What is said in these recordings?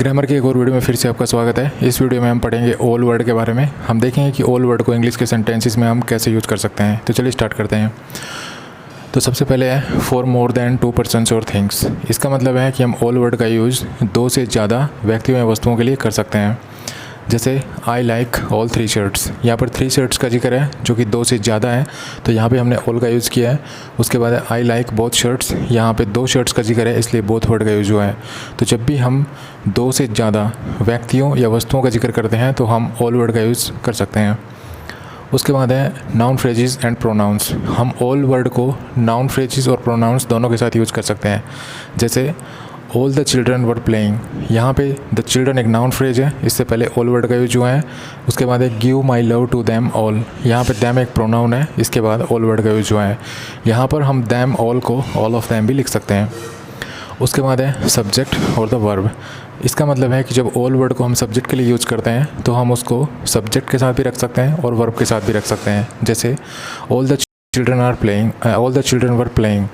Grammar के एक और वीडियो में फिर से आपका स्वागत है। इस वीडियो में हम पढ़ेंगे ऑल वर्ड के बारे में। हम देखेंगे कि ऑल वर्ड को इंग्लिश के सेंटेंसेस में हम कैसे यूज़ कर सकते हैं। तो चलिए स्टार्ट करते हैं। तो सबसे पहले है फॉर मोर देन 2 पर्सन्स और थिंग्स। इसका मतलब है कि हम ऑल वर्ड का यूज़ 2 से ज़्यादा व्यक्तियों या वस्तुओं के लिए कर सकते हैं। जैसे आई लाइक ऑल 3 शर्ट्स। यहाँ पर 3 शर्ट्स का जिक्र है जो कि 2 से ज़्यादा है, तो यहाँ पे हमने ऑल का यूज़ किया है। उसके बाद है आई लाइक बोथ शर्ट्स। यहाँ पे 2 शर्ट्स का जिक्र है, इसलिए बोथ वर्ड का यूज़ हुआ है। तो जब भी हम 2 से ज़्यादा व्यक्तियों या वस्तुओं का जिक्र करते हैं तो हम ऑल वर्ड का यूज़ कर सकते हैं। उसके बाद है नाउन फ्रेजेस एंड प्रोनाउंस। हम ऑल वर्ड को नाउन फ्रेजेस और प्रोनाउंस दोनों के साथ यूज़ कर सकते हैं। जैसे all the children were playing. यहाँ पे द चिल्ड्रन एक नाउन फ्रेज है, इससे पहले ऑल वर्ड का यूज हुआ है। उसके बाद है give my love to them all. यहाँ पे दैम एक प्रोनाउन है, इसके बाद ऑल वर्ड का यूज हुआ है। यहाँ पर हम दैम ऑल को ऑल ऑफ दैम भी लिख सकते हैं। उसके बाद है सब्जेक्ट और द वर्ब। इसका मतलब है कि जब ऑल वर्ड को हम सब्जेक्ट के लिए यूज़ करते हैं तो हम उसको सब्जेक्ट के साथ भी रख सकते हैं और वर्ब के साथ भी रख सकते हैं। जैसे all the children are playing, all the children were playing.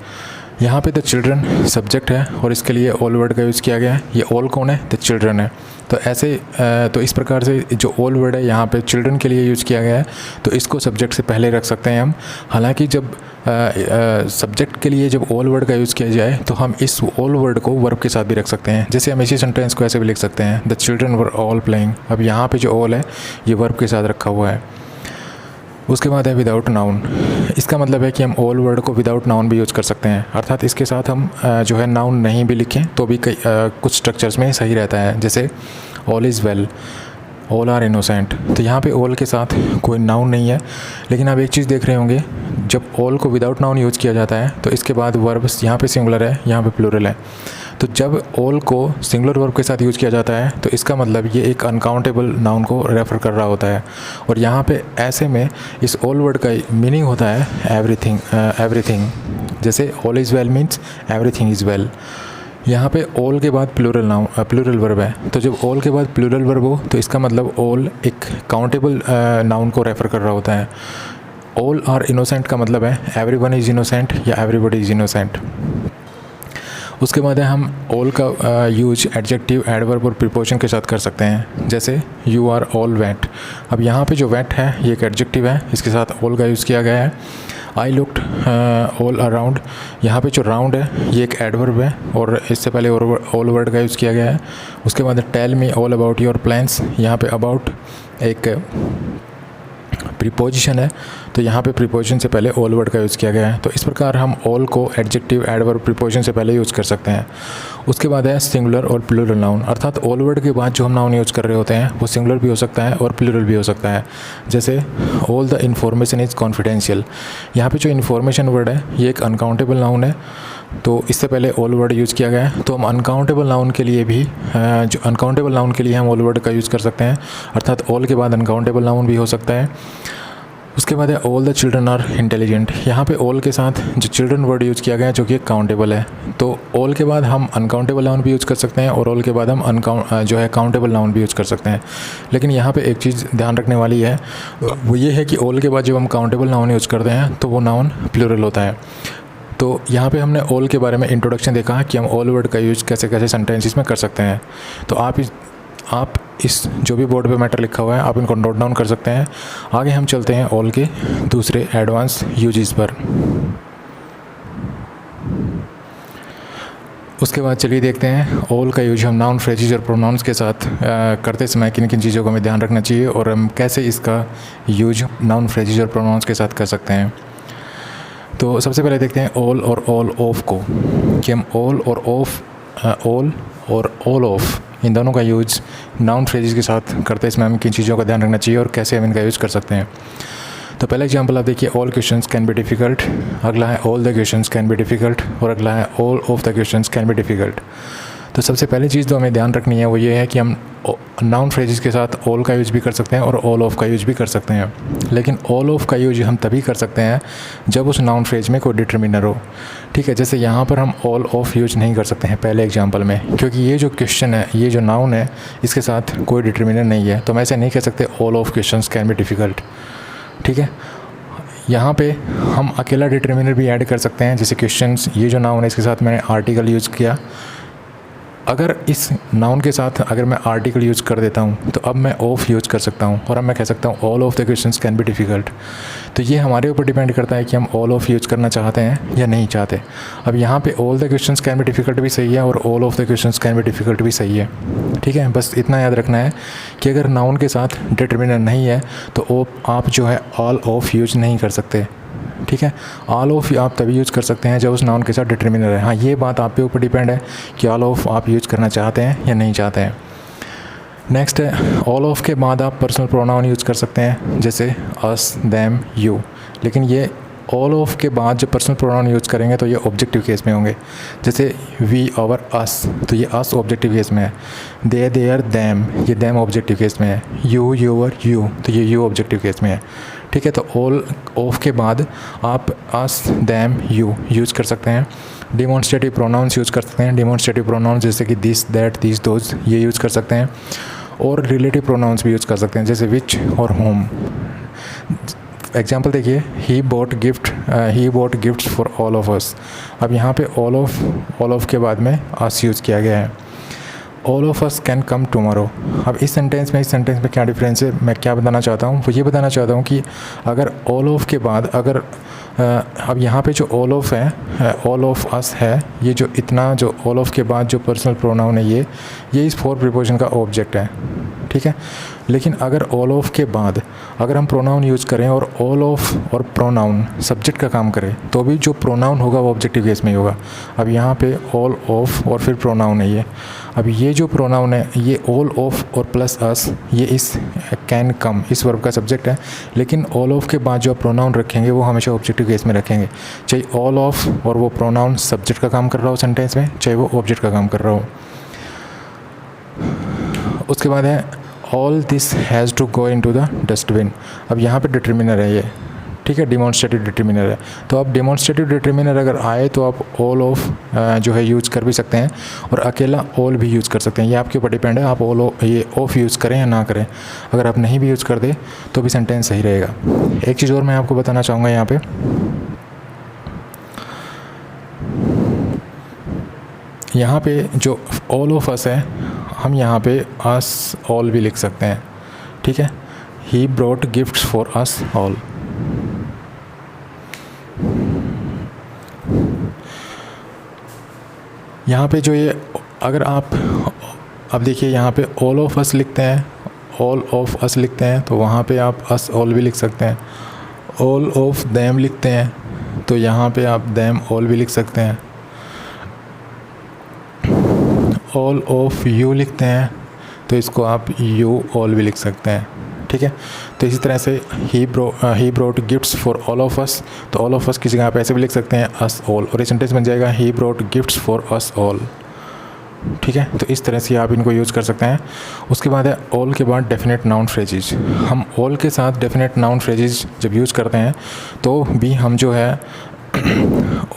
यहाँ पे द चिल्ड्रन सब्जेक्ट है और इसके लिए ऑल वर्ड का यूज़ किया गया है। ये ऑल कौन है? द चिल्ड्रन है। तो ऐसे तो इस प्रकार से जो ऑल वर्ड है यहाँ पे चिल्ड्रन के लिए यूज़ किया गया है, तो इसको सब्जेक्ट से पहले रख सकते हैं हम। हालांकि जब सब्जेक्ट के लिए जब ऑल वर्ड का यूज़ किया जाए तो हम इस ऑल वर्ड को वर्ब के साथ भी रख सकते हैं। जैसे हम इसी सेंटेंस को ऐसे भी लिख सकते हैं, the children were all playing. अब यहाँ पे जो ऑल है ये वर्ब के साथ रखा हुआ है। उसके बाद है विदाउट नाउन। इसका मतलब है कि हम ऑल वर्ड को विदाउट नाउन भी यूज़ कर सकते हैं, अर्थात इसके साथ हम जो है नाउन नहीं भी लिखें तो भी कुछ स्ट्रक्चर्स में सही रहता है। जैसे all is well, all are innocent. तो यहाँ पे ऑल के साथ कोई नाउन नहीं है, लेकिन आप एक चीज़ देख रहे होंगे, जब ऑल को विदाउट नाउन यूज़ किया जाता है तो इसके बाद वर्ब यहाँ पे सिंगुलर है, यहाँ पे प्लूरल है। तो जब ऑल को सिंगुलर वर्ब के साथ यूज़ किया जाता है तो इसका मतलब ये एक अनकाउंटेबल नाउन को रेफ़र कर रहा होता है। और यहाँ पे ऐसे में इस ऑल वर्ड का मीनिंग होता है एवरीथिंग। जैसे all is well means everything is well. यहाँ पे ऑल के बाद प्लूरल वर्ब है, तो जब ऑल के बाद प्लूरल वर्ब हो तो इसका मतलब ऑल एक काउंटेबल नाउन को रेफ़र कर रहा होता है। ऑल आर इनोसेंट का मतलब है एवरीवन इज़ इनोसेंट या एवरीबॉडी इज़ इनोसेंट। उसके बाद है हम ऑल का यूज एडजेक्टिव, एडवर्ब और प्रीपोजिशन के साथ कर सकते हैं। जैसे यू आर ऑल वेट। अब यहाँ पे जो वेट है ये एक एडजेक्टिव है, इसके साथ ऑल का यूज़ किया गया है। I looked all around. यहाँ पे जो राउंड है ये एक एडवर्ब है और इससे पहले ऑल वर्ड का यूज़ किया गया है। उसके बाद tell me all about your plans. यहाँ पे अबाउट एक प्रीपोजिशन है, तो यहाँ पे प्रीपोजिशन से पहले ऑल वर्ड का यूज़ किया गया है। तो इस प्रकार हम ऑल को एडजेक्टिव, एडवर्ब, प्रीपोजिशन से पहले यूज़ कर सकते हैं। उसके बाद है सिंगुलर और प्लूरल नाउन, अर्थात ऑल वर्ड के बाद जो हम नाउन यूज़ कर रहे होते हैं वो सिंगुलर भी हो सकता है और प्लूरल भी हो सकता है। जैसे all the information is confidential. यहाँ पे जो इन्फॉर्मेशन वर्ड है ये एक अनकाउंटेबल नाउन है, तो इससे पहले ऑल वर्ड यूज़ किया गया है। तो हम अनकाउंटेबल नाउन के लिए भी जो अनकाउंटेबल नाउन के लिए हम ऑल वर्ड का यूज़ कर सकते हैं, अर्थात ऑल के बाद अनकाउंटेबल नाउन भी हो सकता है। उसके बाद है all the children are intelligent. यहाँ पे ऑल के साथ जो चिल्ड्रन वर्ड यूज़ किया गया है जो कि काउंटेबल है, तो ऑल के बाद हम अनकाउंटेबल नाउन भी यूज़ कर सकते हैं और ऑल के बाद हम जो है काउंटेबल नाउन भी यूज़ कर सकते हैं। लेकिन यहाँ पे एक चीज़ ध्यान रखने वाली है, वो ये है कि ऑल के बाद जब हम काउंटेबल नाउन यूज़ करते हैं तो वो नाउन प्लूरल होता है। तो यहाँ पे हमने ऑल के बारे में इंट्रोडक्शन देखा कि हम ऑल वर्ड का यूज़ कैसे कैसे सेंटेंसेस में कर सकते हैं। तो आप इस जो भी बोर्ड पे मैटर लिखा हुआ है आप इनको नोट डाउन कर सकते हैं। आगे हम चलते हैं ऑल के दूसरे एडवांस यूजेस पर। उसके बाद चलिए देखते हैं ऑल का यूज हम नाउन फ्रेजेस और प्रोनाउंस के साथ करते समय किन किन चीज़ों का हमें ध्यान रखना चाहिए और हम कैसे इसका यूज नाउन फ्रेजेस और प्रोनाउंस के साथ कर सकते हैं। तो सबसे पहले देखते हैं ऑल और ऑल ऑफ को, कि हम ऑल और ऑल ऑफ इन दोनों का यूज़ नाउन फ्रेजेस के साथ करते इसमें हमें किन चीज़ों का ध्यान रखना चाहिए और कैसे हम इनका यूज़ कर सकते हैं। तो पहला एग्जांपल आप देखिए, all questions can be difficult. अगला है all the questions can be difficult और अगला है all of the questions can be difficult. तो सबसे पहली चीज़ जो हमें ध्यान रखनी है वो ये है कि हम नाउन फ्रेजेस के साथ ऑल का यूज़ भी कर सकते हैं और ऑल ऑफ का यूज़ भी कर सकते हैं। लेकिन ऑल ऑफ का यूज़ हम तभी कर सकते हैं जब उस नाउन फ्रेज में कोई डिटर्मिनर हो। ठीक है, जैसे यहाँ पर हम ऑल ऑफ यूज़ नहीं कर सकते हैं पहले एग्जांपल में, क्योंकि ये जो क्वेश्चन है, ये जो नाउन है, इसके साथ कोई डिटर्मिनर नहीं है। तो हम ऐसे नहीं कह सकते all of questions can be difficult. ठीक है, यहाँ पे हम अकेला डिटर्मिनर भी ऐड कर सकते हैं, जैसे क्वेश्चंस, ये जो नाउन है इसके साथ मैंने आर्टिकल यूज़ किया। अगर इस नाउन के साथ अगर मैं आर्टिकल यूज़ कर देता हूँ तो अब मैं ऑफ यूज़ कर सकता हूँ और अब मैं कह सकता हूँ all of the questions can be difficult. तो ये हमारे ऊपर डिपेंड करता है कि हम ऑल ऑफ यूज़ करना चाहते हैं या नहीं चाहते। अब यहाँ पे all the questions can be difficult भी सही है और all of the questions can be difficult भी सही है। ठीक है, बस इतना याद रखना है कि अगर नाउन के साथ डिटर्मिनर नहीं है तो आप जो है ऑल ऑफ यूज़ नहीं कर सकते। ठीक है, ऑल ऑफ आप तभी यूज़ कर सकते हैं जब उस नाउन के साथ डिटर्मिनर है। हाँ, ये बात आप पे ऊपर डिपेंड है कि ऑल ऑफ आप यूज़ करना चाहते हैं या नहीं चाहते हैं। नेक्स्ट है, ऑल ऑफ के बाद आप पर्सनल प्रोनाउन यूज़ कर सकते हैं, जैसे अस, देम, यू। लेकिन ये ऑल ऑफ के बाद जब पर्सनल प्रोनाउन यूज़ करेंगे तो ये ऑब्जेक्टिव केस में होंगे, जैसे वी, आवर, अस, तो ये अस ऑब्जेक्टिव केस में है। दे, देयर, देम, ये देम ऑब्जेक्टिव केस में है। यू, योर, यू, तो ये यू ऑब्जेक्टिव केस में है। ठीक है, तो ऑल ऑफ के बाद आप अस, देम, यू यूज़ कर सकते हैं। डिमॉन्स्ट्रेटिव प्रोनाउंस यूज़ कर सकते हैं। डिमॉन्स्ट्रेटिव प्रोनाउंस जैसे कि दिस, दैट, दिस, दोज, ये यूज़ कर सकते हैं। और रिलेटिव प्रोनाउंस भी यूज़ कर सकते हैं, जैसे विच और होम। एग्जाम्पल देखिए, he bought gifts for all of us. अब यहाँ पे ऑल ऑफ के बाद में अस यूज़ किया गया है। All of us can come tomorrow. अब इस सेंटेंस में क्या डिफरेंस है, मैं क्या बताना चाहता हूँ, वो ये बताना चाहता हूँ कि अगर ऑल ऑफ के बाद अगर अब यहाँ पे जो ऑल ऑफ है, ऑल ऑफ अस है, ये जो इतना जो ऑल ऑफ के बाद जो पर्सनल प्रोनाउन है ये इस फोर प्रीपोजिशन का ऑब्जेक्ट है। ठीक है, लेकिन अगर ऑल ऑफ के बाद अगर हम प्रोनाउन यूज़ करें और ऑल ऑफ और प्रोनाउन सब्जेक्ट का काम करें तो भी जो प्रोनाउन होगा वो ऑब्जेक्टिव केस में ही होगा। अब यहाँ पे ऑल ऑफ और फिर प्रोनाउन है ये। अब ये जो प्रोनाउन है ये ऑल ऑफ और प्लस अस, ये इस कैन कम इस वर्ब का सब्जेक्ट है, लेकिन ऑल ऑफ के बाद जो प्रोनाउन रखेंगे वो हमेशा ऑब्जेक्टिव केस में रखेंगे, चाहे ऑल ऑफ और वो प्रोनाउन सब्जेक्ट का काम कर रहा हो सेंटेंस में, चाहे वो ऑब्जेक्ट का काम कर रहा हो। उसके बाद है all this has to go into the dustbin. अब यहाँ पे डिटर्मिनर है ये। ठीक है, डिमॉन्स्ट्रेटिव डिटर्मिनर है। तो अब डिमॉन्स्ट्रेटिव डिटर्मिनर अगर आए तो आप ऑल ऑफ जो है यूज़ कर भी सकते हैं और अकेला ऑल भी यूज़ कर सकते हैं। ये आपके ऊपर डिपेंड है, आप ये ऑफ यूज़ करें या ना करें। अगर आप नहीं भी यूज़ कर दे तो भी सेंटेंस सही रहेगा। एक चीज़ और मैं आपको बताना चाहूँगा, यहाँ पे जो ऑल ऑफ अस है, हम यहाँ पे अस ऑल भी लिख सकते हैं। ठीक है, he brought gifts for us all. यहाँ पे जो ये अगर आप अब देखिए यहाँ पे ऑल ऑफ अस लिखते हैं, ऑल ऑफ अस लिखते हैं तो वहाँ पे आप अस ऑल भी लिख सकते हैं। ऑल ऑफ देम लिखते हैं तो यहाँ पे आप देम ऑल भी लिख सकते हैं। ऑल ऑफ यू लिखते हैं तो इसको आप यू ऑल भी लिख सकते हैं। ठीक है, तो इसी तरह से he brought gifts for all of us, तो ऑल ऑफ अस की जगह आप ऐसे भी लिख सकते हैं अस ऑल, और ये सेंटेंस बन जाएगा he brought gifts for us all. ठीक है, तो इस तरह से आप इनको यूज़ कर सकते हैं। उसके बाद है ऑल के बाद डेफिनेट नाउन फ्रेजेज। हम ऑल के साथ डेफिनेट नाउन फ्रेजेज जब यूज़ करते हैं तो भी हम जो है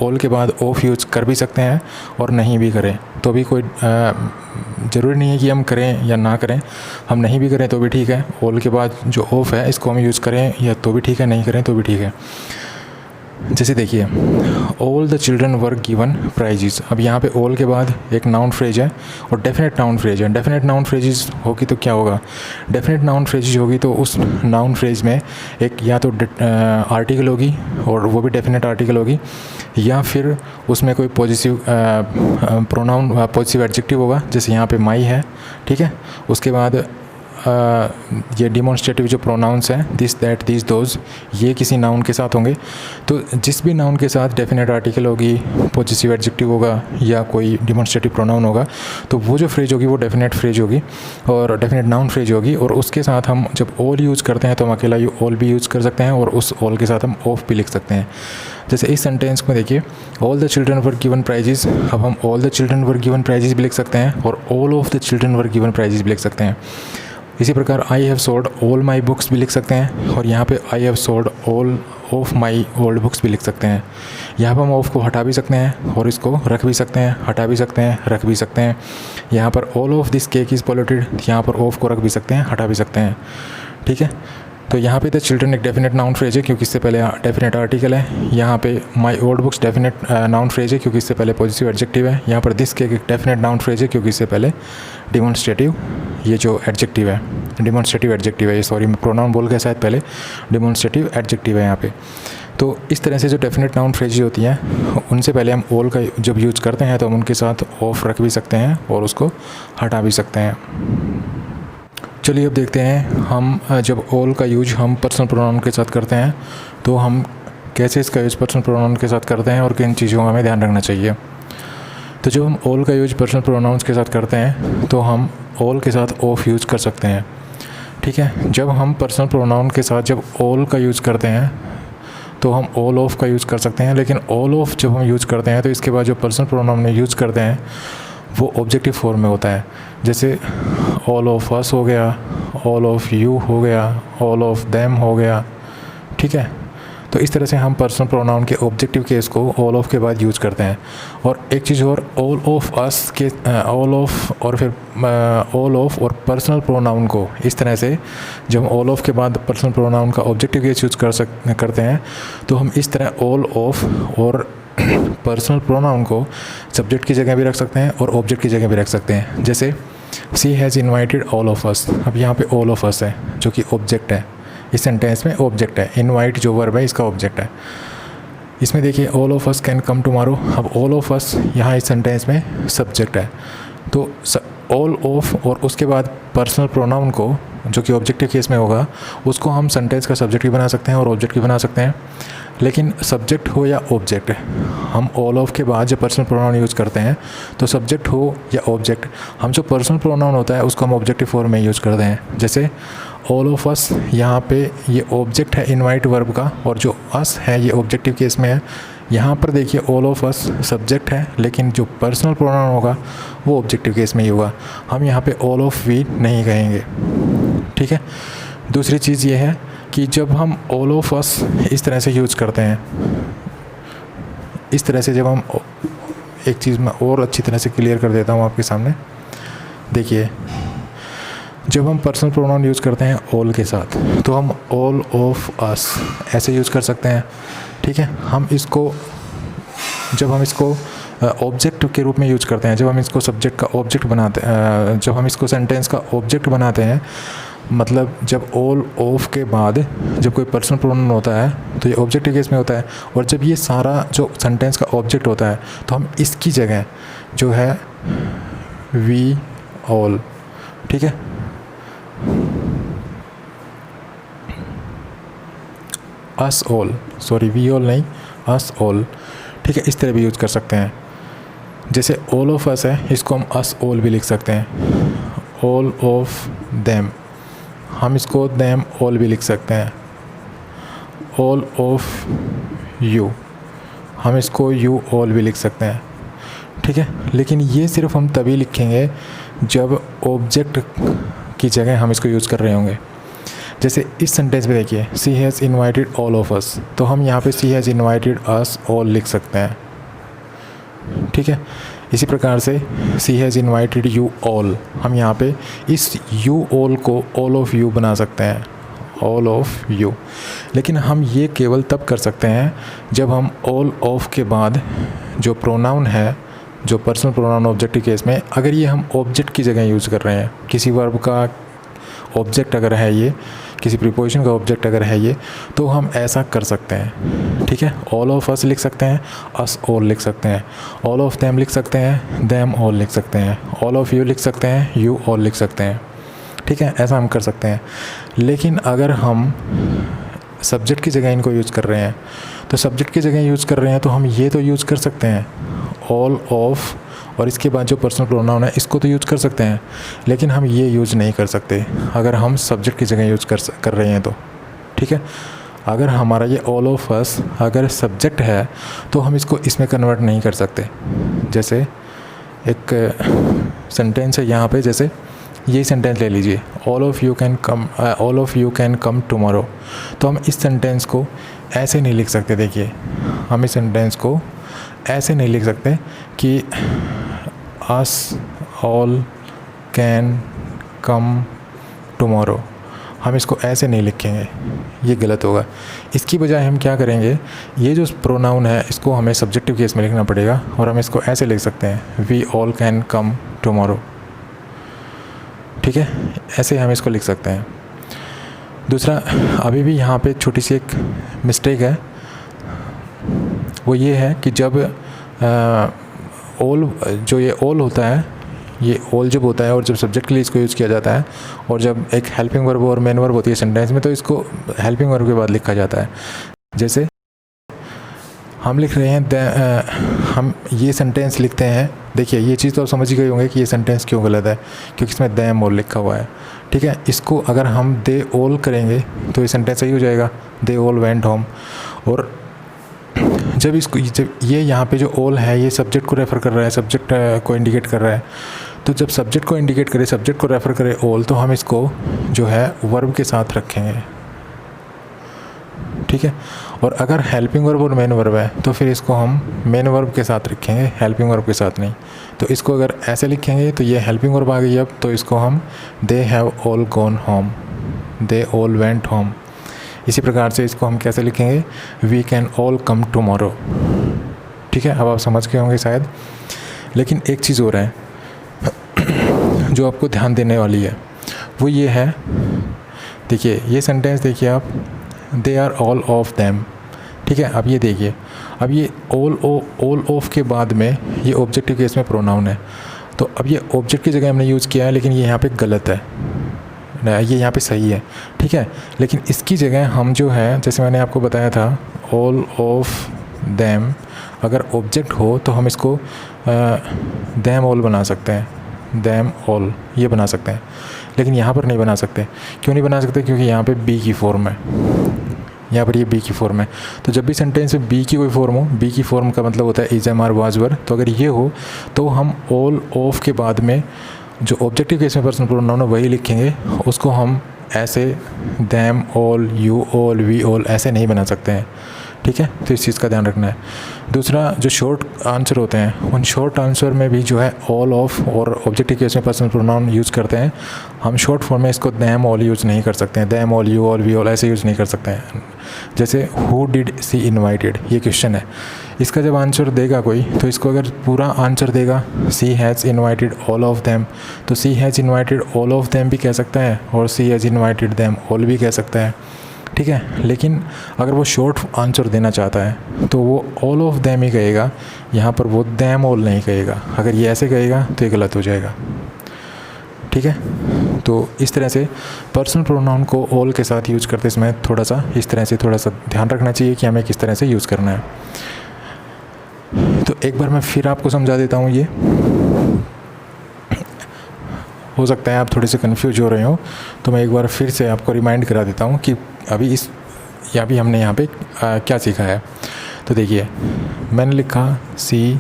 ऑल के बाद ऑफ यूज़ कर भी सकते हैं और नहीं भी करें तो भी कोई ज़रूरी नहीं है कि हम करें या ना करें। हम नहीं भी करें तो भी ठीक है, ऑल के बाद जो ऑफ है इसको हम यूज़ करें या तो भी ठीक है, नहीं करें तो भी ठीक है। जैसे देखिए, all the children were given prizes. अब यहाँ पे ऑल के बाद एक नाउन फ्रेज है और डेफिनेट नाउन फ्रेज है। डेफिनेट नाउन फ्रेजेस होगी तो क्या होगा, डेफिनेट नाउन फ्रेजेस होगी तो उस नाउन फ्रेज में एक या तो आर्टिकल होगी और वो भी डेफिनेट आर्टिकल होगी, या फिर उसमें कोई पॉजिटिव प्रोनाउन पॉजिटिव एडजेक्टिव होगा, जैसे यहाँ पे माई है। ठीक है, उसके बाद ये डिमॉन्स्ट्रेटिव जो प्रोनाउंस हैं दिस, दैट, दिस, दोज, ये किसी नाउन के साथ होंगे। तो जिस भी नाउन के साथ डेफिनेट आर्टिकल होगी, पॉजिटिव एडजेक्टिव होगा या कोई डिमॉन्स्ट्रेटिव प्रोनाउन होगा तो वो जो फ्रेज होगी वो डेफिनेट फ्रेज होगी और डेफिनेट नाउन फ्रेज होगी। और उसके साथ हम जब ऑल यूज़ करते हैं तो हम अकेला ऑल भी यूज़ कर सकते हैं और उस ऑल के साथ हम ऑफ भी लिख सकते हैं। जैसे इस सेंटेंस में देखिए, all the children were given prizes. अब हम all the children were given prizes भी लिख सकते हैं और all of the children were given prizes भी लिख सकते हैं। इसी प्रकार I have sold all my books भी लिख सकते हैं और यहाँ पे I have sold all of my old books भी लिख सकते हैं। यहाँ पर हम ऑफ को हटा भी सकते हैं और इसको रख भी सकते हैं, हटा भी सकते हैं, रख भी सकते हैं। यहाँ पर all of this cake is polluted, यहाँ पर ऑफ को रख भी सकते हैं, हटा भी सकते हैं। ठीक है, तो यहाँ पे द चिल्ड्रन एक डेफिनेट नाउन फ्रेज है क्योंकि इससे पहले डेफिनेट आर्टिकल है। यहाँ पे माई old books definite noun phrase है क्योंकि इससे पहले पॉजिटिव एडजेक्टिव है। यहाँ पर दिस केक एक डेफिनेट नाउन फ्रेज है क्योंकि इससे पहले डिमॉन्स्ट्रेटिव ये जो एडजेक्टिव है, डिमॉन्स्ट्रेटिव एडजेक्टिव है ये, सॉरी मैं प्रोनाउन बोल गया शायद पहले, डिमॉन्स्ट्रेटिव एडजेक्टिव है यहाँ पे। तो इस तरह से जो डेफिनेट नाउन फ्रेज होती हैं उनसे पहले हम ऑल का जब यूज़ करते हैं तो हम उनके साथ ऑफ रख भी सकते हैं और उसको हटा भी सकते हैं। चलिए अब देखते हैं हम जब ऑल का यूज हम पर्सनल प्रोनाउन के साथ करते हैं तो हम कैसे इसका यूज पर्सनल प्रोनाउन के साथ करते हैं और किन चीज़ों का हमें ध्यान रखना चाहिए। तो जब हम ऑल का यूज पर्सनल प्रोनाउंस के साथ करते हैं तो हम ऑल के साथ ऑफ यूज़ कर सकते हैं, ठीक है। जब हम पर्सनल प्रोनाउन के साथ जब ऑल का यूज़ करते हैं तो हम ऑल ऑफ का यूज़ कर सकते हैं, लेकिन ऑल ऑफ जब हम यूज़ करते हैं तो इसके बाद जो पर्सनल प्रोनाउन में यूज़ करते हैं वो ऑब्जेक्टिव फॉर्म में होता है। जैसे ऑल ऑफ अस हो गया, ऑल ऑफ यू हो गया, ऑल ऑफ देम हो गया, ठीक है। तो इस तरह से हम पर्सनल प्रोनाउन के ऑब्जेक्टिव केस को ऑल ऑफ के बाद यूज़ करते हैं। और एक चीज़ और, ऑल ऑफ अस के ऑल ऑफ और फिर ऑल ऑफ और पर्सनल प्रोनाउन को इस तरह से जब हम ऑल ऑफ के बाद पर्सनल प्रोनाउन का ऑब्जेक्टिव केस यूज़ करते हैं तो हम इस तरह ऑल ऑफ और पर्सनल प्रोनाउन को सब्जेक्ट की जगह भी रख सकते हैं और ऑब्जेक्ट की जगह भी रख सकते हैं। जैसे she has invited all of us, अब यहाँ पे ऑल ऑफ अस है जो कि ऑब्जेक्ट है, इस सेंटेंस में ऑब्जेक्ट है। इनवाइट जो वर्ब है इसका ऑब्जेक्ट है। इसमें देखिए all of us can come tomorrow, अब ऑल ऑफ अस यहाँ इस सेंटेंस में सब्जेक्ट है। तो ऑल ऑफ और उसके बाद पर्सनल प्रोनाउन को जो कि ऑब्जेक्टिव केस में होगा उसको हम सेंटेंस का सब्जेक्ट भी बना सकते हैं और ऑब्जेक्ट भी बना सकते हैं। लेकिन सब्जेक्ट हो या ऑब्जेक्ट, हम ऑल ऑफ के बाद जब पर्सनल प्रोनाउन यूज़ करते हैं तो सब्जेक्ट हो या ऑब्जेक्ट, हम जो पर्सनल प्रोनाउन होता है उसको हम ऑब्जेक्टिव फॉर्म में यूज़ करते हैं। जैसे ऑल ऑफ अस यहाँ पे ये ऑब्जेक्ट है इनवाइट वर्ब का और जो अस है ये ऑब्जेक्टिव केस में है। यहाँ पर देखिए ऑल ऑफ अस सब्जेक्ट है लेकिन जो पर्सनल प्रोनाउन होगा वो ऑब्जेक्टिव केस में ही होगा, हम यहाँ पे ऑल ऑफ वी नहीं कहेंगे, ठीक है। दूसरी चीज़ ये है कि जब हम ऑल ऑफ अस इस तरह से यूज़ करते हैं, इस तरह से जब हम एक चीज़ मैं और अच्छी तरह से क्लियर कर देता हूँ आपके सामने। देखिए जब हम पर्सनल प्रोनाउन यूज़ करते हैं ऑल के साथ तो हम ऑल ऑफ अस ऐसे यूज़ कर सकते हैं, ठीक है। हम इसको जब हम इसको ऑब्जेक्ट के रूप में यूज़ करते हैं, जब हम इसको सब्जेक्ट का ऑब्जेक्ट बनाते हैं, जब हम इसको सेंटेंस का ऑब्जेक्ट बनाते हैं, मतलब जब ऑल ऑफ के बाद जब कोई पर्सनल प्रोनाउन होता है तो ये ऑब्जेक्टिव केस में होता है। और जब ये सारा जो सेंटेंस का ऑब्जेक्ट होता है तो हम इसकी जगह जो है वी ऑल, ठीक है, us all, sorry we all नहीं, अस ऑल, ठीक है, इस तरह भी यूज़ कर सकते हैं। जैसे ऑल ऑफ अस है इसको हम अस ऑल भी लिख सकते हैं। ऑल ऑफ देम हम इसको देम ऑल भी लिख सकते हैं। ऑल ऑफ यू हम इसको यू ऑल भी लिख सकते हैं, ठीक है। लेकिन ये सिर्फ हम तभी लिखेंगे जब ऑब्जेक्ट की जगह हम इसको यूज़ कर रहे होंगे। जैसे इस सेंटेंस में देखिए she has invited all of us, तो हम यहाँ पे she has invited us all लिख सकते हैं, ठीक है। इसी प्रकार से she has invited you all, हम यहाँ पे इस यू ऑल को ऑल ऑफ यू बना सकते हैं, ऑल ऑफ यू। लेकिन हम ये केवल तब कर सकते हैं जब हम ऑल ऑफ के बाद जो प्रोनाउन है, जो पर्सनल प्रोनाउन ऑब्जेक्टिव केस में, अगर ये हम ऑब्जेक्ट की जगह यूज़ कर रहे हैं, किसी वर्ब का ऑब्जेक्ट अगर है ये, किसी प्रीपोजिशन का ऑब्जेक्ट अगर है ये, तो हम ऐसा कर सकते हैं, ठीक है। ऑल ऑफ अस लिख सकते हैं, अस ऑल लिख सकते हैं, ऑल ऑफ देम लिख सकते हैं, देम ऑल लिख सकते हैं, ऑल ऑफ यू लिख सकते हैं, यू ऑल लिख सकते हैं, ठीक है, ऐसा हम कर सकते हैं। लेकिन अगर हम सब्जेक्ट की जगह इनको यूज़ कर रहे हैं, तो सब्जेक्ट की जगह यूज़ कर रहे हैं तो हम ये तो यूज़ कर सकते हैं ऑल ऑफ, और इसके बाद जो पर्सनल प्रोनाउन है इसको तो यूज़ कर सकते हैं, लेकिन हम ये यूज़ नहीं कर सकते अगर हम सब्जेक्ट की जगह यूज़ कर रहे हैं तो, ठीक है। अगर हमारा ये ऑल ऑफ अस अगर सब्जेक्ट है तो हम इसको इसमें कन्वर्ट नहीं कर सकते। जैसे एक सेंटेंस है यहाँ पे, जैसे यही सेंटेंस ले लीजिए, all of you can come tomorrow, तो हम इस सेंटेंस को ऐसे नहीं लिख सकते। देखिए हम इस सेंटेंस को ऐसे नहीं लिख सकते कि us all can come tomorrow, हम इसको ऐसे नहीं लिखेंगे, ये गलत होगा। इसकी बजाय हम क्या करेंगे, ये जो प्रोनाउन है इसको हमें सब्जेक्टिव केस में लिखना पड़ेगा और हम इसको ऐसे लिख सकते हैं, we all can come tomorrow. ठीक है, ऐसे हम इसको लिख सकते हैं। दूसरा, अभी भी यहाँ पे छोटी सी एक मिस्टेक है, वो ये है कि जब ऑल, जो ये ऑल होता है, ये ऑल जब होता है और जब सब्जेक्ट के लिए इसको यूज़ किया जाता है, और जब एक हेल्पिंग वर्ब और मेन वर्ब होती है सेंटेंस में, तो इसको हेल्पिंग वर्ब के बाद लिखा जाता है। जैसे हम लिख रहे हैं हम ये सेंटेंस लिखते हैं, देखिए ये चीज़ तो आप समझ ही गए होंगे कि ये सेंटेंस क्यों गलत है, क्योंकि इसमें दैम ऑल लिखा हुआ है। ठीक है, इसको अगर हम दे ऑल करेंगे तो ये सेंटेंस सही हो जाएगा, दे ऑल वेंट होम। और जब ये यहाँ पे जो ऑल है ये सब्जेक्ट को रेफ़र कर रहा है, सब्जेक्ट को इंडिकेट कर रहा है, तो जब सब्जेक्ट को इंडिकेट करे, सब्जेक्ट को रेफ़र करे ऑल, तो हम इसको जो है वर्ब के साथ रखेंगे। ठीक है, और अगर हेल्पिंग वर्ब और मेन वर्ब है तो फिर इसको हम मेन वर्ब के साथ रखेंगे, हेल्पिंग वर्ब के साथ नहीं। तो इसको अगर ऐसे लिखेंगे तो ये हेल्पिंग वर्ब आ गई अब, तो इसको हम they have all gone home, they all went home. इसी प्रकार से इसको हम कैसे लिखेंगे, we can all come tomorrow. ठीक है, अब आप समझ गए होंगे शायद। लेकिन एक चीज़ और है जो आपको ध्यान देने वाली है, वो ये है, देखिए ये सेंटेंस देखिए आप, they are all of them. ठीक है, अब ये देखिए, अब ये ऑल ऑफ के बाद में ये ऑब्जेक्टिव केस में प्रोनाउन है, तो अब ये ऑब्जेक्ट की जगह हमने यूज़ किया है, लेकिन ये यहाँ पे गलत है, ये यहाँ पे सही है। ठीक है, लेकिन इसकी जगह हम जो है, जैसे मैंने आपको बताया था, ऑल ऑफ देम, अगर ऑब्जेक्ट हो तो हम इसको देम ऑल बना सकते हैं, देम ऑल ये बना सकते हैं। लेकिन यहाँ पर नहीं बना सकते। क्यों नहीं बना सकते? क्योंकि यहाँ पे बी की फॉर्म है, यहाँ पर ये बी की फॉर्म है। तो जब भी सेंटेंस में बी की कोई फॉर्म हो, बी की फॉर्म का मतलब होता है is, am, are, was, were, तो अगर ये हो तो हम ऑल ऑफ के बाद में जो ऑब्जेक्टिव केस में पर्सनल प्रोनाउन है वही लिखेंगे, उसको हम ऐसे them all, you all, we all ऐसे नहीं बना सकते हैं। ठीक है, तो इस चीज़ का ध्यान रखना है। दूसरा, जो शॉर्ट आंसर होते हैं, उन शॉर्ट आंसर में भी जो है ऑल ऑफ और ऑब्जेक्टिव केस में पर्सनल प्रोनाउन यूज़ करते हैं। हम शॉर्ट फॉर्म में इसको दैम ऑल यूज़ नहीं कर सकते हैं, them all, you all, we all ऐसे यूज़ नहीं कर सकते हैं। जैसे हु डिड सी इनवाइटेड, ये क्वेश्चन है, इसका जब आंसर देगा कोई, तो इसको अगर पूरा आंसर देगा she has invited all of them, तो she has invited all of them भी कह सकता है और she has invited them all भी कह सकता है। ठीक है, लेकिन अगर वो शॉर्ट आंसर देना चाहता है तो वो ऑल ऑफ देम ही कहेगा, यहाँ पर वो देम ऑल नहीं कहेगा। अगर ये ऐसे कहेगा तो ये गलत हो जाएगा। ठीक है, तो इस तरह से पर्सनल प्रोनाउन को ऑल के साथ यूज़ करते समय थोड़ा सा इस तरह से थोड़ा सा ध्यान रखना चाहिए कि हमें किस तरह से यूज़ करना है। तो एक बार मैं फिर आपको समझा देता हूँ। ये हो सकता है आप थोड़े से कंफ्यूज हो रहे हो, तो मैं एक बार फिर से आपको रिमाइंड करा देता हूँ कि अभी हमने यहाँ पे क्या सीखा है। तो देखिए, मैंने लिखा she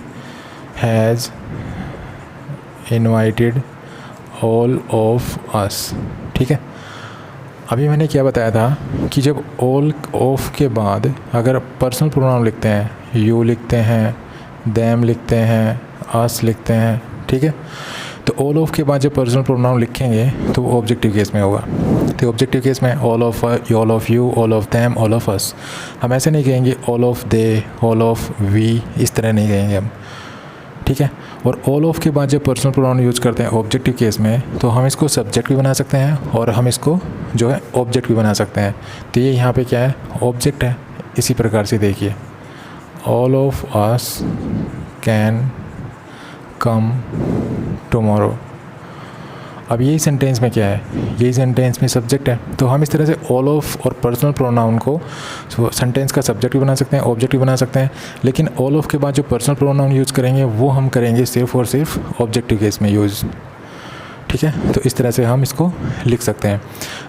has invited all of us. ठीक है, अभी मैंने क्या बताया था कि जब ऑल ऑफ के बाद अगर पर्सनल प्रोनाउन लिखते हैं, यू लिखते हैं, देम लिखते हैं, अस लिखते हैं, ठीक है, तो ऑल ऑफ के बाद जब पर्सनल प्रोनाउन लिखेंगे तो वो ऑब्जेक्टिव केस में होगा। तो ऑब्जेक्टिव केस में all of you, all of them, all of us. हम ऐसे नहीं कहेंगे all of they, all of we, इस तरह नहीं कहेंगे हम। ठीक है, और ऑल ऑफ के बाद जब पर्सनल प्रोनाउन यूज़ करते हैं ऑब्जेक्टिव केस में, तो हम इसको सब्जेक्ट भी बना सकते हैं और हम इसको जो है ऑब्जेक्ट भी बना सकते हैं। तो ये यहाँ पे क्या है, ऑब्जेक्ट है। इसी प्रकार से देखिए, all of us can come tomorrow. अब यही सेंटेंस में क्या है, यही सेंटेंस में सब्जेक्ट है। तो हम इस तरह से ऑल ऑफ और पर्सनल प्रोनाउन को सेंटेंस का सब्जेक्ट भी बना सकते हैं, ऑब्जेक्ट भी बना सकते हैं। लेकिन ऑल ऑफ के बाद जो पर्सनल प्रोनाउन यूज़ करेंगे वो हम करेंगे सिर्फ और सिर्फ ऑब्जेक्टिव केस में यूज़। ठीक है, तो इस तरह से हम इसको लिख सकते हैं।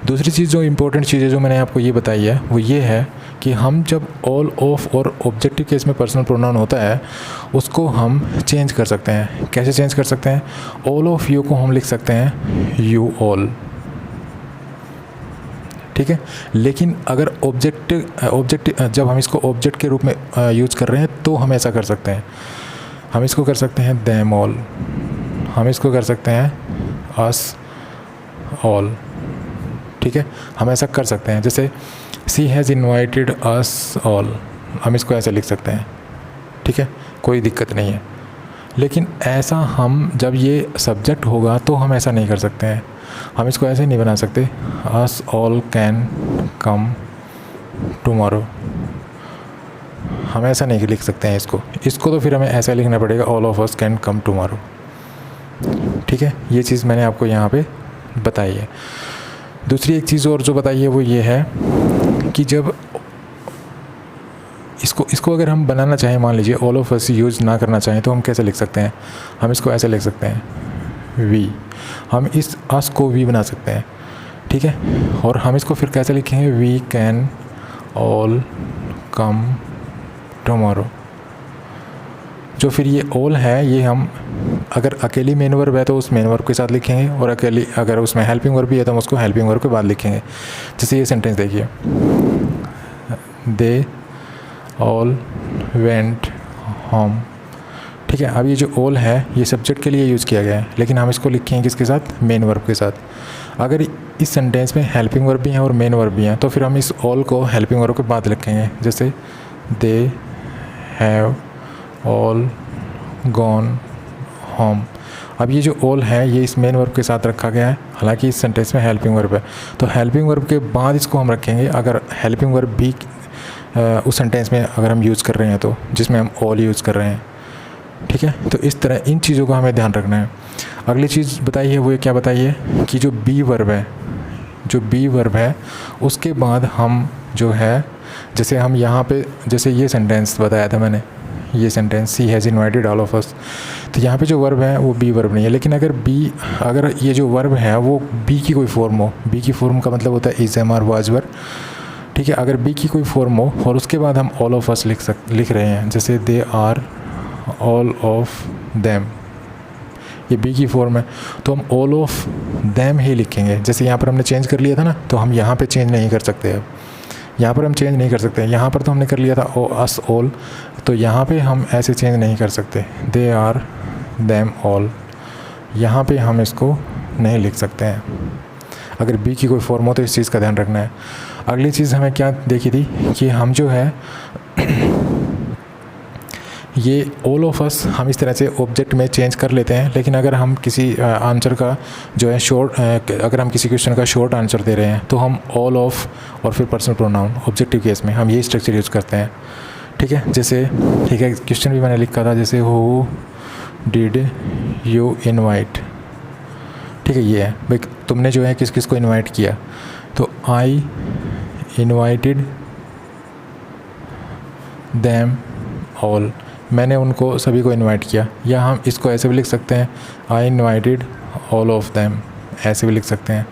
दूसरी चीज़ जो इम्पोर्टेंट चीज़ है जो मैंने आपको ये बताई है वो ये है कि हम जब ऑल ऑफ और ऑब्जेक्टिव केस में पर्सनल प्रोनाउन होता है उसको हम चेंज कर सकते हैं। कैसे चेंज कर सकते हैं? ऑल ऑफ यू को हम लिख सकते हैं यू ऑल। ठीक है, लेकिन अगर ऑब्जेक्ट जब हम इसको ऑब्जेक्ट के रूप में यूज़ कर रहे हैं तो हम ऐसा कर सकते हैं। हम इसको कर सकते हैं देम ऑल, हम इसको कर सकते हैं अस ऑल। ठीक है, हम ऐसा कर सकते हैं। जैसे she has invited us all, हम इसको ऐसे लिख सकते हैं, ठीक है, कोई दिक्कत नहीं है। लेकिन ऐसा हम जब ये सब्जेक्ट होगा तो हम ऐसा नहीं कर सकते हैं, हम इसको ऐसे नहीं बना सकते us all can come tomorrow, हम ऐसा नहीं लिख सकते हैं इसको तो फिर हमें ऐसा लिखना पड़ेगा all of us can come tomorrow, ठीक है। ये चीज़ मैंने आपको यहाँ पे बताई है। दूसरी एक चीज़ और जो बताई है वो ये है कि जब इसको अगर हम बनाना चाहें, मान लीजिए ऑल ऑफ अस यूज़ ना करना चाहें, तो हम कैसे लिख सकते हैं, हम इसको ऐसे लिख सकते हैं वी, हम इस अस को वी बना सकते हैं, ठीक है। और हम इसको फिर कैसे लिखेंगे, we can all come tomorrow. जो फिर ये ऑल है, ये हम अगर अकेली मेन वर्ब है तो उस मेन वर्ब के साथ लिखेंगे, और अकेली अगर उसमें हेल्पिंग वर्ब भी है तो हम उसको हेल्पिंग वर्ब के बाद लिखेंगे। जैसे ये सेंटेंस देखिए, दे ऑल वेंट होम, ठीक है। अब ये जो ऑल है ये सब्जेक्ट के लिए यूज़ किया गया है, लेकिन हम इसको लिखेंगे किसके साथ, मेन वर्ब के साथ। अगर इस सेंटेंस में हेल्पिंग वर्ब भी हैं और मेन वर्ब भी हैं तो फिर हम इस ऑल को हेल्पिंग वर्ब के बाद लिखेंगे। जैसे दे हैव ऑल गॉन होम। अब ये जो ऑल है ये इस मेन वर्ब के साथ रखा गया है, हालांकि इस सेंटेंस में हेल्पिंग वर्ब है, तो हेल्पिंग वर्ब के बाद इसको हम रखेंगे। अगर हेल्पिंग वर्ब भी उस सेंटेंस में अगर हम यूज़ कर रहे हैं तो जिसमें हम ऑल यूज़ कर रहे हैं, ठीक है। तो इस तरह इन चीज़ों का हमें ध्यान रखना है। अगली चीज़ बताइए वो क्या बताइए कि जो बी वर्ब है, उसके बाद हम जो है, जैसे हम यहाँ पे जैसे ये सेंटेंस बताया था मैंने, ये sentence she has invited all of us, तो यहाँ पे जो वर्ब है वो बी वर्ब नहीं है। लेकिन अगर ये जो वर्ब है वो बी की कोई फॉर्म हो, बी की फॉर्म का मतलब होता है इज़, एम, आर, वाज, वर, ठीक है। अगर बी की कोई फॉर्म हो और उसके बाद हम ऑल ऑफ अस लिख रहे हैं, जैसे they are all of them, ये बी की फॉर्म है, तो हम ऑल ऑफ देम ही लिखेंगे। जैसे यहाँ पर हमने चेंज कर लिया था ना, तो हम यहाँ पे चेंज नहीं कर सकते। अब यहाँ पर हम चेंज नहीं कर सकते, यहाँ पर तो हमने कर लिया था अस ऑल, तो यहाँ पे हम ऐसे चेंज नहीं कर सकते, दे आर देम ऑल, यहाँ पे हम इसको नहीं लिख सकते हैं। अगर बी की कोई फॉर्म हो तो इस चीज़ का ध्यान रखना है। अगली चीज़ हमें क्या देखी थी कि हम जो है ये ऑल ऑफ अस हम इस तरह से ऑब्जेक्ट में चेंज कर लेते हैं, लेकिन अगर हम किसी आंसर का जो है अगर हम किसी क्वेश्चन का शॉर्ट आंसर दे रहे हैं तो हम ऑल ऑफ और फिर पर्सनल प्रोनाउन ऑब्जेक्टिव केस में हम ये स्ट्रक्चर यूज़ करते हैं, ठीक है। जैसे ठीक है, क्वेश्चन भी मैंने लिखा था, जैसे हु डिड यू इनवाइट, ठीक है। ये है भाई, तुमने जो है किस किस को इनवाइट किया, तो आई इनवाइटेड देम ऑल, मैंने उनको सभी को इनवाइट किया। या हम इसको ऐसे भी लिख सकते हैं, आई इनवाइटेड ऑल ऑफ देम, ऐसे भी लिख सकते हैं,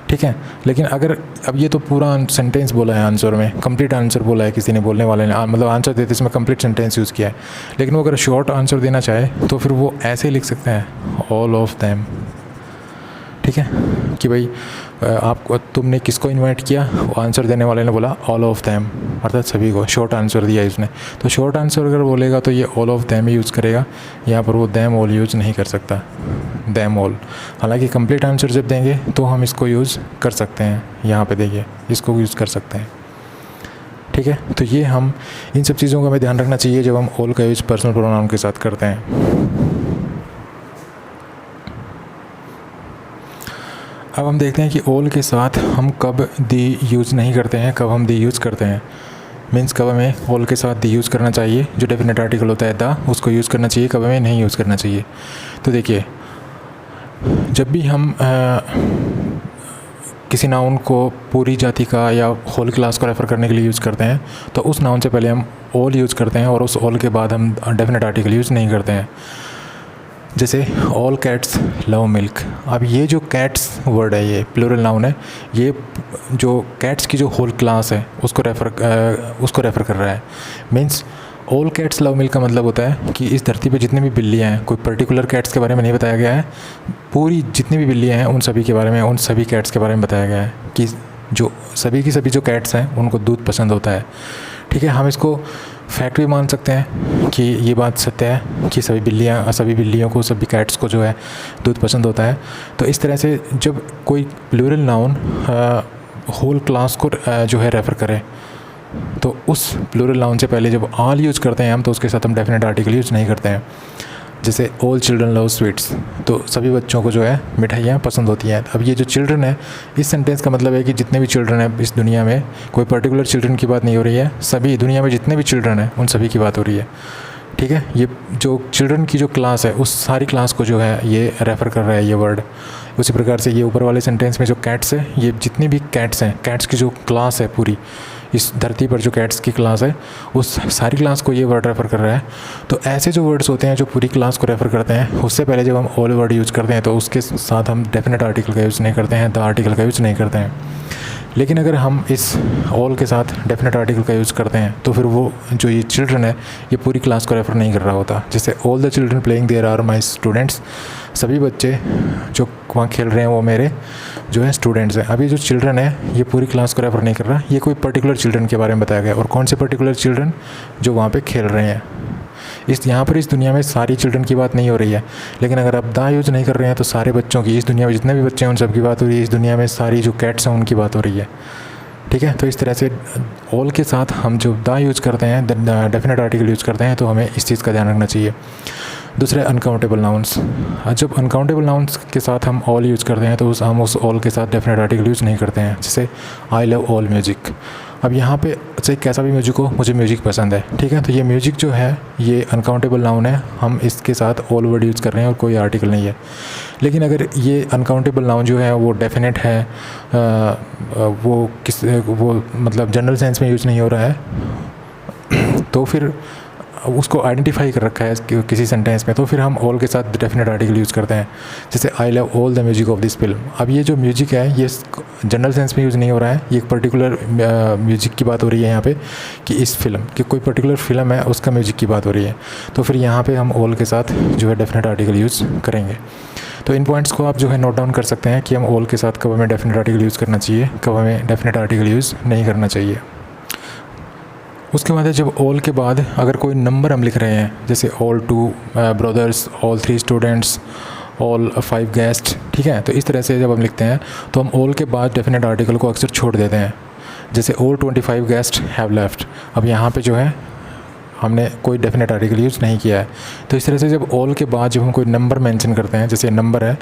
ठीक है। लेकिन अगर अब ये तो पूरा सेंटेंस बोला है आंसर में, कंप्लीट आंसर बोला है किसी ने, बोलने वाले ने, मतलब आंसर देते इसमें कंप्लीट सेंटेंस यूज़ किया है। लेकिन वो अगर शॉर्ट आंसर देना चाहे तो फिर वो ऐसे लिख सकते हैं ऑल ऑफ देम, ठीक है, कि भाई आपको तुमने किसको इनवाइट किया, वो आंसर देने वाले ने बोला ऑल ऑफ देम, अर्थात सभी को शॉर्ट आंसर दिया इसने। तो शॉर्ट आंसर अगर बोलेगा तो ये all of them he use करेगा, यहाँ पर वो देम ऑल यूज़ नहीं कर सकता, देम ऑल। हालांकि कंप्लीट आंसर जब देंगे तो हम इसको यूज़ कर सकते हैं, यहाँ पे देखिए इसको यूज़ कर सकते हैं, ठीक है। तो ये हम इन सब चीज़ों का हमें ध्यान रखना चाहिए जब हम ऑल का यूज़ पर्सनल प्रोनाउन के साथ करते हैं। अब हम देखते हैं कि ऑल के साथ हम कब दी यूज़ नहीं करते हैं, कब हम दी यूज़ करते हैं। मीन्स कब हमें ऑल के साथ दी यूज़ करना चाहिए, जो डेफिनेट आर्टिकल होता है द, उसको यूज़ करना चाहिए, कब हमें नहीं यूज़ करना चाहिए। तो देखिए, जब भी हम किसी नाउन को पूरी जाति का या होल क्लास को रेफ़र करने के लिए यूज़ करते हैं तो उस नाउन से पहले हम ऑल यूज़ करते हैं और उस ऑल के बाद हम डेफिनेट आर्टिकल यूज़ नहीं करते हैं। जैसे ऑल कैट्स लव मिल्क, अब ये जो कैट्स वर्ड है ये प्लूरल नाउन है, ये जो कैट्स की जो होल क्लास है उसको रेफ़र कर रहा है। Means all cats love milk का मतलब होता है कि इस धरती पे जितनी भी बिल्लियाँ हैं, कोई पर्टिकुलर कैट्स के बारे में नहीं बताया गया है, पूरी जितनी भी बिल्लियाँ हैं उन सभी के बारे में, उन सभी कैट्स के बारे में बताया गया है कि जो सभी की सभी जो कैट्स हैं उनको दूध पसंद होता है, ठीक है। हम इसको फैक्ट भी मान सकते हैं कि ये बात सत्य है कि सभी बिल्लियों को, सभी कैट्स को जो है दूध पसंद होता है। तो इस तरह से जब कोई प्लूरल नाउन होल क्लास को जो है रेफ़र करे, तो उस प्लूरल नाउन से पहले जब ऑल यूज़ करते हैं हम, तो उसके साथ हम डेफिनेट आर्टिकल यूज़ नहीं करते हैं। जैसे ऑल चिल्ड्रन लव स्वीट्स, तो सभी बच्चों को जो है मिठाइयाँ पसंद होती हैं। अब ये जो चिल्ड्रन है, इस सेंटेंस का मतलब है कि जितने भी चिल्ड्रन हैं इस दुनिया में, कोई पर्टिकुलर चिल्ड्रन की बात नहीं हो रही है, सभी दुनिया में जितने भी चिल्ड्रन हैं उन सभी की बात हो रही है। ठीक है, ये जो चिल्ड्रन की जो क्लास है उस सारी क्लास को जो है ये रेफ़र कर रहा है ये वर्ड। उसी प्रकार से ये ऊपर वाले सेंटेंस में जो कैट्स है, ये जितनी भी कैट्स हैं, कैट्स की जो क्लास है पूरी, इस धरती पर जो कैट्स की क्लास है उस सारी क्लास को ये वर्ड रेफ़र कर रहा है। तो ऐसे जो वर्ड्स होते हैं जो पूरी क्लास को रेफ़र करते हैं, उससे पहले जब हम ऑल वर्ड यूज़ करते हैं तो उसके साथ हम डेफिनेट आर्टिकल का यूज़ नहीं करते हैं, द आर्टिकल का यूज़ नहीं करते हैं। लेकिन अगर हम इस ऑल के साथ डेफिनेट आर्टिकल का यूज़ करते हैं तो फिर वो जो ये चिल्ड्रन है ये पूरी क्लास को रेफ़र नहीं कर रहा होता। जैसे all the children playing there are my students, सभी बच्चे जो वहाँ खेल रहे हैं वो मेरे जो है स्टूडेंट्स हैं। अभी जो चिल्ड्रन है ये पूरी क्लास को रेफ़र नहीं कर रहा, ये कोई पर्टिकुलर चिल्ड्रन के बारे में बताया गया। और कौन से पर्टिकुलर चिल्ड्रन? जो वहाँ पे खेल रहे हैं। यहाँ पर इस दुनिया में सारी चिल्ड्रन की बात नहीं हो रही है, लेकिन अगर आप दा यूज़ नहीं कर रहे हैं तो सारे बच्चों की, इस दुनिया में जितने भी बच्चे हैं उन सब की बात हो रही है। इस दुनिया में सारी जो कैट्स हैं उनकी बात हो रही है। ठीक है, तो इस तरह से ऑल के साथ हम जो दा यूज़ करते हैं, डेफिनेट आर्टिकल यूज़ करते हैं, तो हमें इस चीज़ का ध्यान रखना चाहिए। दूसरा अनकाउंटेबल नाउन्स, जब अनकाउंटेबल नाउन्स के साथ हम ऑल यूज़ करते हैं तो हम उस ऑल के साथ डेफिनेट आर्टिकल यूज़ नहीं करते हैं। जैसे आई लव ऑल म्यूज़िक, अब यहाँ पे चाहे कैसा भी म्यूज़िक हो, मुझे म्यूज़िक पसंद है। ठीक है, तो ये म्यूज़िक जो है ये अनकाउंटेबल नाउन है, हम इसके साथ ऑल वर्ड यूज़ कर रहे हैं और कोई आर्टिकल नहीं है। लेकिन अगर ये अनकाउंटेबल नाउन जो है वो डेफिनेट है, वो मतलब जनरल सेंस में यूज़ नहीं हो रहा है, तो फिर उसको आइडेंटिफाई कर रखा है किसी सेंटेंस में, तो फिर हम ऑल के साथ डेफिनेट आर्टिकल यूज़ करते हैं। जैसे I love all the music of this film, अब ये जो म्यूज़िक है ये जनरल सेंस में यूज़ नहीं हो रहा है, ये एक पर्टिकुलर म्यूज़िक की बात हो रही है यहाँ पे, कि इस फिल्म कि कोई पर्टिकुलर फिल्म है उसका म्यूज़िक की बात हो रही है। तो फिर यहाँ पे हम ऑल के साथ जो है डेफिनेट आर्टिकल यूज़ करेंगे। तो इन पॉइंट्स को आप जो है नोट डाउन कर सकते हैं कि हम ऑल के साथ कब हमें डेफिनेट आर्टिकल यूज़ करना चाहिए, कब हमें डेफिनेट आर्टिकल यूज़ नहीं करना चाहिए। उसके बाद है जब ऑल के बाद अगर कोई नंबर हम लिख रहे हैं, जैसे all 2 brothers, all 3 students, all 5 guest, ठीक है, तो इस तरह से जब हम लिखते हैं तो हम ऑल के बाद डेफिनेट आर्टिकल को अक्सर छोड़ देते हैं। जैसे ऑल 25 गेस्ट हैव लेफ्ट, अब यहाँ पे जो है हमने कोई डेफिनेट आर्टिकल यूज़ नहीं किया है। तो इस तरह से जब ऑल के बाद जब हम कोई नंबर मेंशन करते हैं, जैसे नंबर है,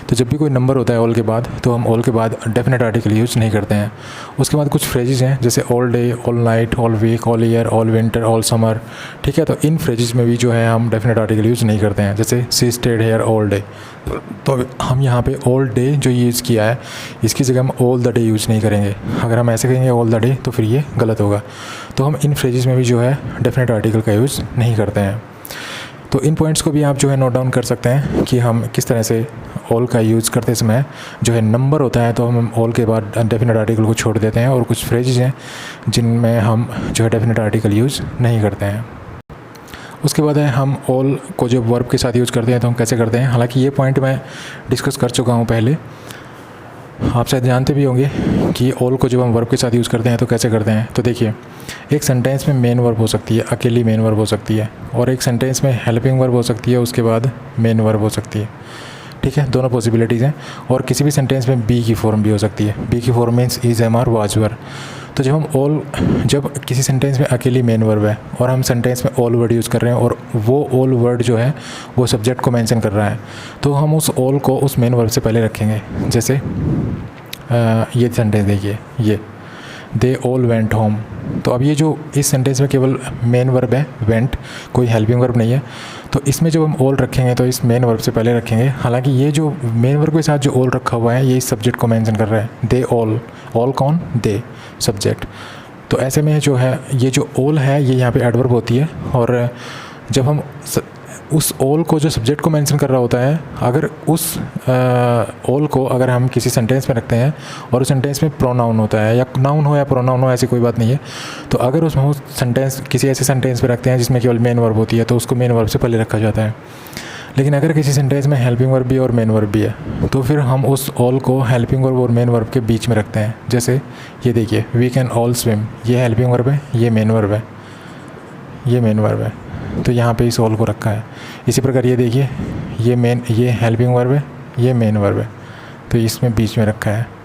तो जब भी कोई नंबर होता है ऑल के बाद, तो हम ऑल के बाद डेफिनेट आर्टिकल यूज़ नहीं करते हैं। उसके बाद कुछ फ्रेजेस हैं, जैसे all day, all night, all week, all year, all winter, all summer, ठीक है, तो इन फ्रेजेस में भी जो है हम डेफिनेट आर्टिकल यूज़ नहीं करते हैं। जैसे सी स्टेड हेयर ऑल डे, तो हम यहाँ पे ऑल डे जो यूज़ किया है इसकी जगह हम ऑल द डे यूज़ नहीं करेंगे। अगर हम ऐसे कहेंगे ऑल द डे तो फिर ये गलत होगा। तो हम इन फ्रेजेस में भी जो है डेफिनेट आर्टिकल का यूज़ नहीं करते हैं। तो इन पॉइंट्स को भी आप जो है नोट डाउन कर सकते हैं कि हम किस तरह से ऑल का यूज़ करते समय जो है नंबर होता है तो हम ऑल के बाद डेफिनेट आर्टिकल को छोड़ देते हैं, और कुछ फ्रेजेस हैं जिनमें हम जो है डेफिनेट आर्टिकल यूज़ नहीं करते हैं। उसके बाद है हम ऑल को जब वर्ब के साथ यूज़ करते हैं तो हम कैसे करते हैं। हालांकि ये पॉइंट मैं डिस्कस कर चुका हूँ पहले, आप शायद जानते भी होंगे कि ऑल को जब हम वर्ब के साथ यूज़ करते हैं तो कैसे करते हैं। तो देखिए, एक सेंटेंस में मेन वर्ब हो सकती है, अकेली मेन वर्ब हो सकती है, और एक सेंटेंस में हेल्पिंग वर्ब हो सकती है, उसके बाद मेन वर्ब हो सकती है। ठीक है, दोनों पॉसिबिलिटीज़ हैं। और किसी भी सेंटेंस में बी की फॉर्म भी हो सकती है। बी की form means is, am, are, was, were. तो जब किसी सेंटेंस में अकेली मेन वर्ब है और हम सेंटेंस में ऑल वर्ड यूज़ कर रहे हैं और वो ऑल वर्ड जो है वो सब्जेक्ट को मेंशन कर रहा है, तो हम उस ऑल को उस मेन वर्ब से पहले रखेंगे। जैसे ये सेंटेंस देखिए, ये दे ऑल वेंट होम, तो अब ये जो इस सेंटेंस में केवल मेन वर्ब है वेंट, कोई हेल्पिंग वर्ब नहीं है, तो इसमें जब हम ऑल रखेंगे तो इस मेन वर्ब से पहले रखेंगे। हालांकि ये जो मेन वर्ब के साथ जो ऑल रखा हुआ है ये इस सब्जेक्ट को मेंशन कर रहा है। दे ऑल, ऑल कौन? दे, सब्जेक्ट। तो ऐसे में जो है ये जो ऑल है ये यहाँ पे एडवर्ब होती है, और जब हम उस ऑल को जो सब्जेक्ट को मेंशन कर रहा होता है, अगर उस ऑल को अगर हम किसी सेंटेंस में रखते हैं और उस सेंटेंस में प्रोनाउन होता है, या नाउन हो या प्रोनाउन हो, ऐसी कोई बात नहीं है, तो अगर उसमें उस सेंटेंस किसी ऐसे सेंटेंस पे रखते हैं जिसमें केवल मेन वर्ब होती है तो उसको मेन वर्ब से पहले रखा जाता है। लेकिन अगर किसी सेंटेंस में हेल्पिंग वर्ब भी और मेन वर्ब भी है तो फिर हम उस ऑल को हेल्पिंग वर्ब और मेन वर्ब के बीच में रखते हैं। जैसे ये देखिए, वी कैन ऑल स्विम, ये हेल्पिंग वर्ब है, ये मेन वर्ब है। ये मेन वर्ब है, तो यहाँ पे इस ऑल को रखा है। इसी प्रकार ये देखिए, ये हेल्पिंग वर्ब है, ये मेन वर्ब है, तो इसमें बीच में रखा है।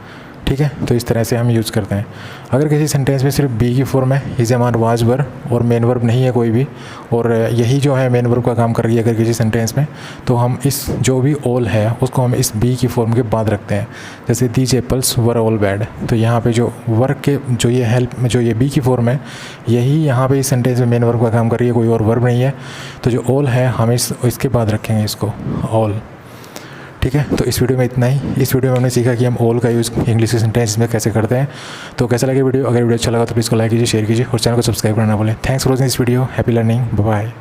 ठीक है, तो इस तरह से हम यूज़ करते हैं। अगर किसी सेंटेंस में सिर्फ बी की फॉर्म है, is am are was were, और मेन वर्ब नहीं है कोई भी, और यही जो है मेन वर्ब का काम कर रही है अगर किसी सेंटेंस में, तो हम इस जो भी ऑल है उसको हम इस बी की फॉर्म के बाद रखते हैं। जैसे these apples were all bad, तो यहाँ पे जो वर्क के जो ये बी की फॉर्म है, यही यहाँ पे इस सेंटेंस में मेन वर्ब का काम कर रही है, कोई और वर्ब नहीं है। तो जो ऑल है हम इसके बाद रखेंगे इसको ऑल। ठीक है, तो इस वीडियो में इतना ही। इस वीडियो में हमने सीखा कि हम ऑल का यूज़ इंग्लिश के सेंटेंस में कैसे करते हैं। तो कैसा लगे वीडियो? अगर वीडियो अच्छा लगा तो प्लीज़ को लाइक कीजिए, शेयर कीजिए और चैनल को सब्सक्राइब करना ना भूलें। Thanks for watching this video. Happy learning, bye bye.